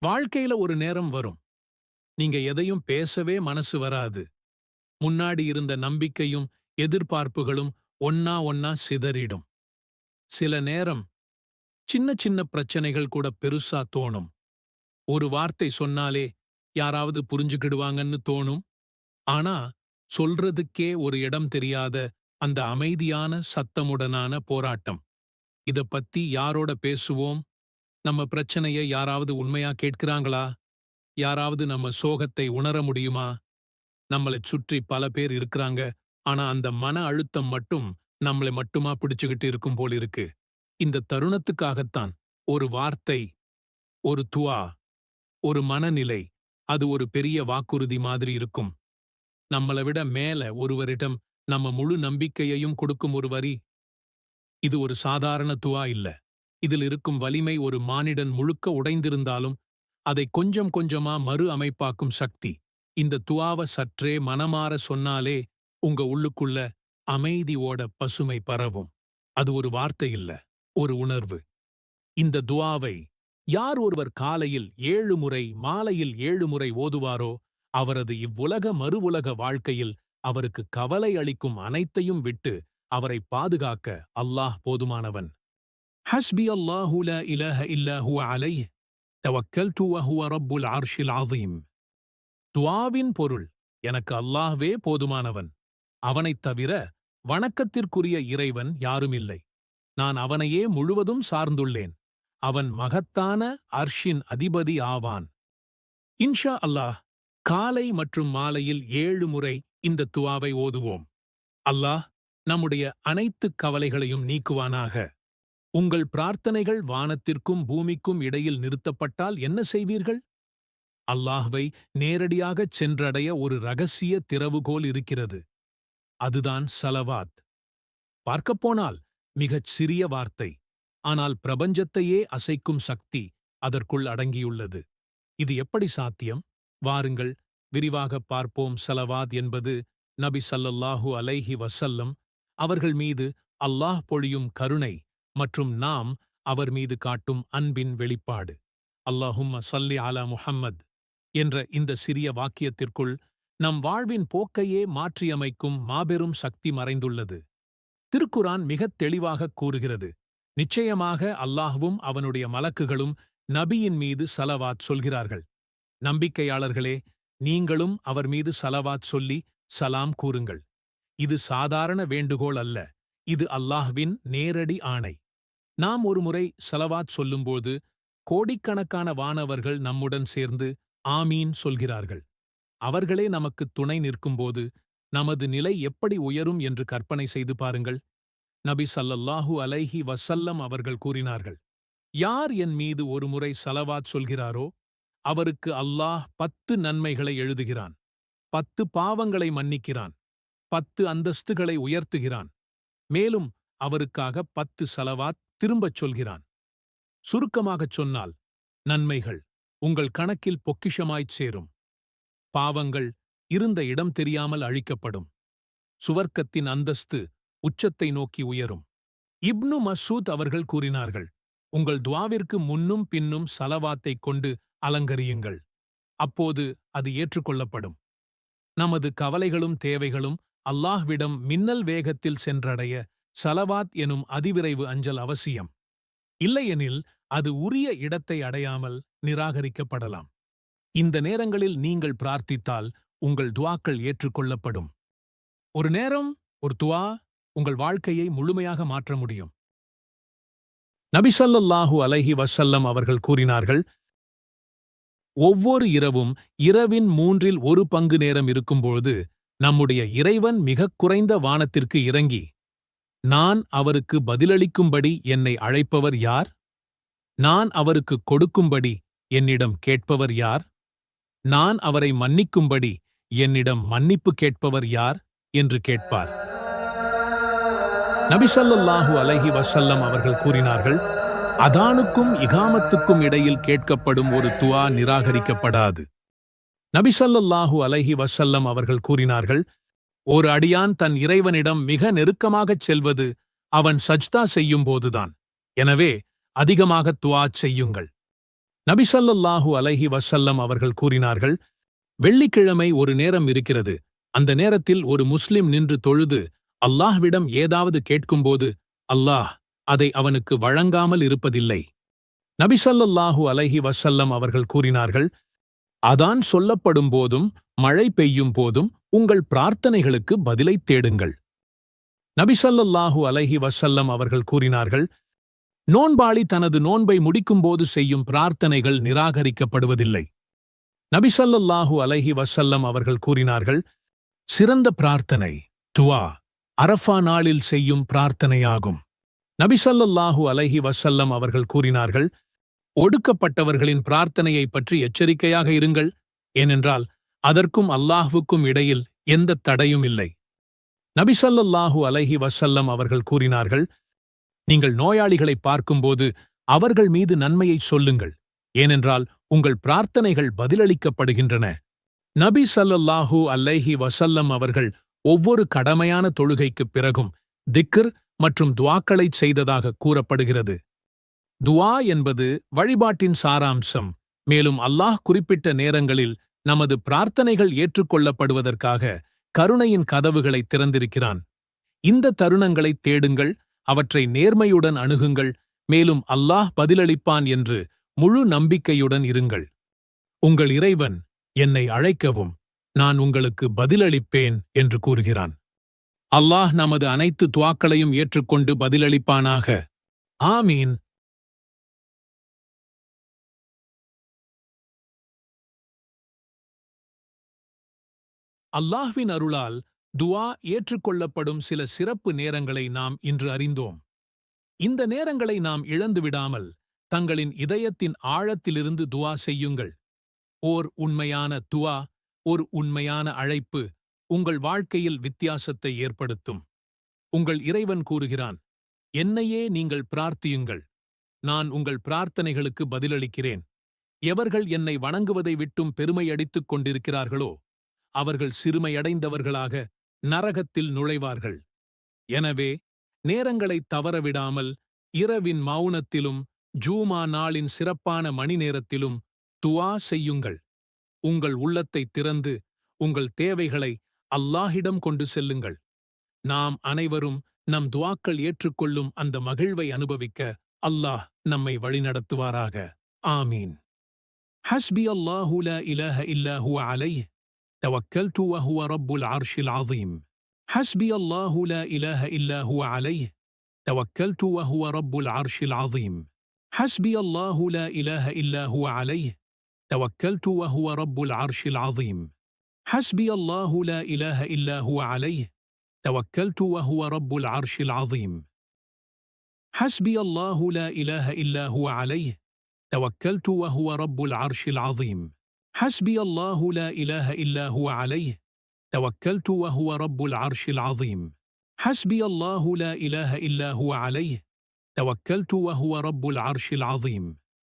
வாழ்க்கையில ஒரு நேரம் வரும். நீங்க எதையும் பேசவே மனசு வராது. முன்னாடி இருந்த நம்பிக்கையும், எதிர்பார்ப்புகளும் ஒன்னா சிதறிடும். சில நேரம் சின்ன சின்ன பிரச்சனைகள் கூட பெருசா தோணும். ஒரு வார்த்தை சொன்னாலே யாராவது புரிஞ்சுக்கிடுவாங்கன்னு தோணும். ஆனா, சொல்றதுக்கே ஒரு இடம் தெரியாத அந்த அமைதியான சத்தமுடனான போராட்டம். இத பத்தி யாரோட பேசுவோம்? நம்ம பிரச்சனைய யாராவது உண்மையா கேட்கிறாங்களா? யாராவது நம்ம சோகத்தை உணர முடியுமா? நம்மளைச் சுற்றி பல பேர் இருக்கிறாங்க. ஆனா அந்த மன அழுத்தம் மட்டும் நம்மளை மட்டுமா பிடிச்சுக்கிட்டு இருக்கும் போல் இருக்கு. இந்த தருணத்துக்காகத்தான் ஒரு வார்த்தை, ஒரு துஆ, ஒரு மனநிலை, அது ஒரு பெரிய வாக்குறுதி மாதிரி இருக்கும். நம்மள விட மேல ஒருவரிடம் நம்ம முழு நம்பிக்கையையும் கொடுக்கும் ஒரு வரி. இது ஒரு சாதாரண துஆ இல்ல. இதில் இருக்கும் வலிமை ஒரு மானிடன் முழுக்க உடைந்திருந்தாலும் அதை கொஞ்சம் கொஞ்சமா மறு அமைப்பாக்கும் சக்தி. இந்த துஆவ சற்றே மனமாற சொன்னாலே உங்க உள்ளுக்குள்ள அமைதியோட பசுமை பரவும். அது ஒரு வார்த்தை இல்ல, ஒரு உணர்வு. இந்த துஆவை யார் ஒருவர் காலையில் 7 முறை, மாலையில் 7 முறை ஓதுவாரோ, அவரது இவ்வுலக மறு உலக வாழ்க்கையில் அவருக்கு கவலை அளிக்கும் அனைத்தையும் விட்டு அவரை பாதுகாக்க அல்லாஹ் போதுமானவன். ஹஸ்பி அல்லாஹு லா இலாஹ இல்லா ஹுவ அலைஹ் தவக்கல்து வஹுவ ரப்புல் அர்ஷில் அஸீம். துஆவின் பொருள், எனக்கு அல்லாஹ்வே போதுமானவன். அவனைத் தவிர வணக்கத்திற்குரிய இறைவன் யாருமில்லை. நான் அவனையே முழுவதும் சார்ந்துள்ளேன். அவன் மகத்தான அர்ஷின் அதிபதி ஆவான். இன்ஷா அல்லாஹ், காலை மற்றும் மாலையில் 7 முறை இந்த துஆவை ஓதுவோம். அல்லாஹ் நம்முடைய அனைத்து கவலைகளையும் நீக்குவானாக. உங்கள் பிரார்த்தனைகள் வானத்திற்கும் பூமிக்கும் இடையில் நிறுத்தப்பட்டால் என்ன செய்வீர்கள்? அல்லாஹ்வை நேரடியாகச் சென்றடைய ஒரு ரகசிய திறவுகோல் இருக்கிறது. அதுதான் ஸலவாத். பார்க்கப்போனால் மிகச் சிறிய வார்த்தை. ஆனால் பிரபஞ்சத்தையே அசைக்கும் சக்தி அதற்குள் அடங்கியுள்ளது. இது எப்படி சாத்தியம்? வாருங்கள் விரிவாகப் பார்ப்போம். ஸலவாத் என்பது நபி ஸல்லல்லாஹு அலைஹி வஸல்லம் அவர்கள் மீது அல்லாஹ் பொழியும் கருணை மற்றும் நாம் அவர் மீது காட்டும் அன்பின் வெளிப்பாடு. அல்லாஹும்ம ஸல்லி அலா முஹம்மத் என்ற இந்த சிறிய வாக்கியத்திற்குள் நம் வாழ்வின் போக்கையே மாற்றியமைக்கும் மாபெரும் சக்தி மறைந்துள்ளது. திருக்குரான் மிகத் தெளிவாகக் கூறுகிறது, நிச்சயமாக அல்லாஹ்வும் அவனுடைய மலக்குகளும் நபியின் மீது ஸலவாத் சொல்கிறார்கள். நம்பிக்கையாளர்களே, நீங்களும் அவர் மீது ஸலவாத் சொல்லி சலாம் கூறுங்கள். இது சாதாரண வேண்டுகோள் அல்ல, இது அல்லாஹ்வின் நேரடி ஆணை. நாம் ஒருமுறை ஸலவாத் சொல்லும்போது கோடிக்கணக்கான வானவர்கள் நம்முடன் சேர்ந்து ஆமீன் சொல்கிறார்கள். அவர்களே நமக்கு துணை நிற்கும்போது நமது நிலை எப்படி உயரும் என்று கற்பனை செய்து பாருங்கள். நபி ஸல்லல்லாஹு அலைஹி வஸல்லம் அவர்கள் கூறினார்கள், யார் என் மீது ஒருமுறை ஸலவாத் சொல்கிறாரோ அவருக்கு அல்லாஹ் 10 நன்மைகளை எழுதுகிறான், 10 பாவங்களை மன்னிக்கிறான், 10 அந்தஸ்துகளை உயர்த்துகிறான், மேலும் அவருக்காக 10 ஸலவாத் திரும்பச் சொல்கிறான். சுருக்கமாகச் சொன்னால், நன்மைகள் உங்கள் கணக்கில் பொக்கிஷமாய்ச் சேரும். பாவங்கள் இருந்த இடம் தெரியாமல் அழிக்கப்படும். சுவர்க்கத்தின் அந்தஸ்து உச்சத்தை நோக்கி உயரும். இப்னு மஸ்ஊத் அவர்கள் கூறினார்கள், உங்கள் துஆவிற்கு முன்னும் பின்னும் ஸலவாத்தைக் கொண்டு அலங்கரியுங்கள். அப்போது அது ஏற்றுக்கொள்ளப்படும். நமது கவலைகளும் தேவைகளும் அல்லாஹ்விடம் மின்னல் வேகத்தில் சென்றடைய ஸலவாத் எனும் அதிவிரைவு அஞ்சல் அவசியம். இல்லையெனில் அது உரிய இடத்தை அடையாமல் நிராகரிக்கப்படலாம். இந்த நேரங்களில் நீங்கள் பிரார்த்தித்தால் உங்கள் துஆக்கள் ஏற்றுக்கொள்ளப்படும். ஒரு நேரம், ஒரு துஆ உங்கள் வாழ்க்கையை முழுமையாக மாற்ற முடியும். நபி ஸல்லல்லாஹு அலைஹி வஸல்லம் அவர்கள் கூறினார்கள், ஒவ்வொரு இரவும் இரவின் 1/3 பங்கு நேரம் இருக்கும்போது நம்முடைய இறைவன் மிகக் குறைந்த வானத்திற்கு இறங்கி, நான் அவருக்கு பதிலளிக்கும்படி என்னை அழைப்பவர் யார்? நான் அவருக்கு கொடுக்கும்படி என்னிடம் கேட்பவர் யார்? நான் அவரை மன்னிக்கும்படி என்னிடம் மன்னிப்பு கேட்பவர் யார் என்று கேட்பார். நபி ஸல்லல்லாஹு அலைஹி வஸல்லம் அவர்கள் கூறினார்கள், அதானுக்கும் இகாமத்துக்கும் இடையில் கேட்கப்படும் ஒரு துஆ நிராகரிக்கப்படாது. நபி ஸல்லல்லாஹு அலைஹி வஸல்லம் அவர்கள் கூறினார்கள், ஒரு அடியான் தன் இறைவனிடம் மிக நெருக்கமாகச் செல்வது அவன் சஜ்தா செய்யும்போதுதான். எனவே அதிகமாக துஆ செய்யுங்கள். நபி ஸல்லல்லாஹு அலைஹி வஸல்லம் அவர்கள் கூறினார்கள், வெள்ளிக்கிழமை ஒரு நேரம் இருக்கிறது. அந்த நேரத்தில் ஒரு முஸ்லிம் நின்று தொழுது அல்லாஹ்விடம் ஏதாவது கேட்கும்போது அல்லாஹ் அதை அவனுக்கு வழங்காமல் இருப்பதில்லை. நபி ஸல்லல்லாஹு அலைஹி வஸல்லம் அவர்கள் கூறினார்கள், அதான் சொல்லப்படும் போதும் மழை பெய்யும் போதும் உங்கள் பிரார்த்தனைகளுக்கு பதிலைத் தேடுங்கள். நபி ஸல்லல்லாஹு அலைஹி வஸல்லம் அவர்கள் கூறினார்கள், நோன்பாளி தனது நோன்பை முடிக்கும்போது செய்யும் பிரார்த்தனைகள் நிராகரிக்கப்படுவதில்லை. நபி ஸல்லல்லாஹு அலைஹி வஸல்லம் அவர்கள் கூறினார்கள், சிறந்த பிரார்த்தனை துஆ அரஃபா நாளில் செய்யும் பிரார்த்தனையாகும். நபி ஸல்லல்லாஹு அலைஹி வஸல்லம் அவர்கள் கூறினார்கள், ஒடுக்கப்பட்டவர்களின் பிரார்த்தனையைப் பற்றி எச்சரிக்கையாக இருங்கள், ஏனென்றால் அதற்கும் அல்லாஹ்வுக்கும் இடையில் எந்த தடையும் இல்லை. நபி ஸல்லல்லாஹு அலைஹி வஸல்லம் அவர்கள் கூறினார்கள், நீங்கள் நோயாளிகளை பார்க்கும்போது அவர்கள் மீது நன்மையை சொல்லுங்கள், ஏனென்றால் உங்கள் பிரார்த்தனைகள் பதிலளிக்கப்படுகின்றன. நபி ஸல்லல்லாஹு அலைஹி வஸல்லம் அவர்கள் ஒவ்வொரு கடமையான தொழுகைக்குப் பிறகும் திக்ர் மற்றும் துஆக்களைச் செய்ததாக கூறப்படுகிறது. துஆ என்பது வழிபாட்டின் சாராம்சம். மேலும் அல்லாஹ் குறிப்பிட்ட நேரங்களில் நமது பிரார்த்தனைகள் ஏற்றுக்கொள்ளப்படுவதற்காக கருணையின் கதவுகளை திறந்திருக்கிறான். இந்த தருணங்களைத் தேடுங்கள், அவற்றை நேர்மையுடன் அணுகுங்கள், மேலும் அல்லாஹ் பதிலளிப்பான் என்று முழு நம்பிக்கையுடன் இருங்கள். உங்கள் இறைவன் என்னை அழைக்கவும், நான் உங்களுக்கு பதிலளிப்பேன் என்று கூறுகிறான். அல்லாஹ் நமது அனைத்து துஆக்களையும் ஏற்றுக்கொண்டு பதிலளிப்பானாக. ஆமீன். அல்லாஹ்வின் அருளால் துஆ ஏற்றுக்கொள்ளப்படும் சில சிறப்பு நேரங்களை நாம் இன்று அறிந்தோம். இந்த நேரங்களை நாம் இழந்துவிடாமல் தங்களின் இதயத்தின் ஆழத்திலிருந்து துஆ செய்யுங்கள். ஓர் உண்மையான துஆ, ஒரு உண்மையான அழைப்பு உங்கள் வாழ்க்கையில் வித்தியாசத்தை ஏற்படுத்தும். உங்கள் இறைவன் கூறுகிறான், என்னையே நீங்கள் பிரார்த்தியுங்கள், நான் உங்கள் பிரார்த்தனைகளுக்கு பதிலளிக்கிறேன். எவர்கள் என்னை வணங்குவதை விட்டும் பெருமையடித்துக் கொண்டிருக்கிறார்களோ அவர்கள் சிறுமையடைந்தவர்களாக நரகத்தில் நுழைவார்கள். எனவே நேரங்களைத் தவறவிடாமல் இரவின் மௌனத்திலும் ஜூமா நாளின் சிறப்பான மணி நேரத்திலும் துஆ செய்யுங்கள். உங்கள் உள்ளத்தைத் திறந்து உங்கள் தேவைகளை அல்லாஹ்விடம் கொண்டு செல்லுங்கள். நாம் அனைவரும் நம் துஆக்கள் ஏற்றுக்கொள்ளும் அந்த மகிழ்வை அனுபவிக்க அல்லாஹ் நம்மை வழிநடத்துவாராக. ஆமீன். ஹஸ்பி அல்லாஹு லா இலாஹ இல்லா ஹுவ அலைஹி توكلت وهو رب العرش العظيم. حسبي الله لا إله إلا هو عليه توكلت وهو رب العرش العظيم. حسبي الله لا إله إلا هو عليه توكلت وهو رب العرش العظيم. حسبي الله لا إله إلا هو عليه توكلت وهو رب العرش العظيم. حسبي الله لا إله إلا هو عليه توكلت وهو رب العرش العظيم. حسبي الله لا إله إلا هو عليه توكلت وهو رب العرش العظيم. حسبي الله لا إله إلا هو عليه توكلت وهو رب العرش العظيم.